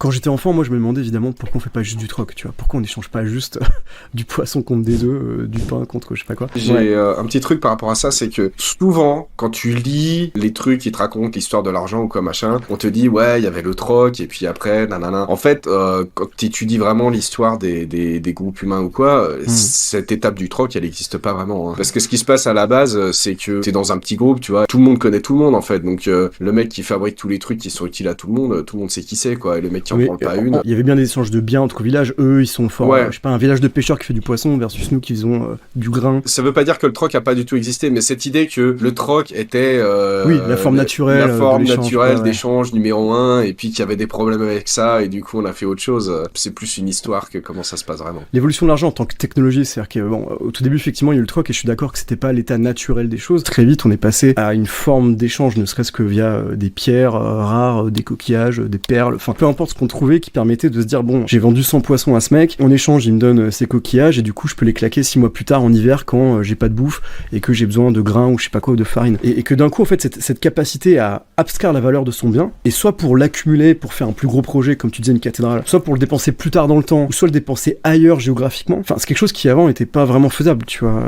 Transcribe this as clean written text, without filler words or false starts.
Quand j'étais enfant, moi je me demandais évidemment pourquoi on fait pas juste du troc, tu vois, pourquoi on n'échange pas juste du poisson contre des œufs, du pain contre je sais pas quoi. J'ai un petit truc par rapport à ça, c'est que souvent, quand tu lis les trucs qui te racontent l'histoire de l'argent ou quoi machin, on te dit ouais, il y avait le troc et puis après nanana. En fait, quand tu étudies vraiment l'histoire des groupes humains ou quoi, cette étape du troc, elle n'existe pas vraiment. Hein. Parce que ce qui se passe à la base, c'est que t'es dans un petit groupe, tu vois, tout le monde connaît tout le monde en fait. Donc le mec qui fabrique tous les trucs qui sont utiles à tout le monde sait qui c'est quoi. Et le mec qui en prend pas une. Il y avait bien des échanges de biens entre villages. Eux, ils sont forts. Ouais. Je sais pas, un village de pêcheurs qui fait du poisson versus nous qui faisons du grain. Ça veut pas dire que le troc a pas du tout existé, mais cette idée que le troc était oui, la forme naturelle, la forme naturelle d'échange numéro 1, et puis qu'il y avait des problèmes avec ça, et du coup on a fait autre chose. C'est plus une histoire que comment ça se passe vraiment. L'évolution de l'argent en tant que technologie, c'est-à-dire que bon, au tout début effectivement il y a eu le troc et je suis d'accord que c'était pas l'état naturel des choses. Très vite on est passé à une forme d'échange, ne serait-ce que via des pierres rares, des coquillages, des perles, enfin peu importe ce qu'on trouvait qui permettait de se dire bon, j'ai vendu 100 poissons à ce mec, en échange il me donne ces coquillages et du coup je peux les claquer 6 mois plus tard en hiver quand j'ai pas de bouffe et que j'ai besoin de grains ou je sais pas quoi ou de farine. Et que d'un coup en fait cette capacité à abstraire la valeur de son bien, et soit pour l'accumuler pour faire un plus gros projet comme tu disais une cathédrale, soit pour le dépenser plus tard dans le temps, ou soit le dépenser ailleurs géographiquement, enfin c'est quelque chose qui avant était pas vraiment faisable, tu vois.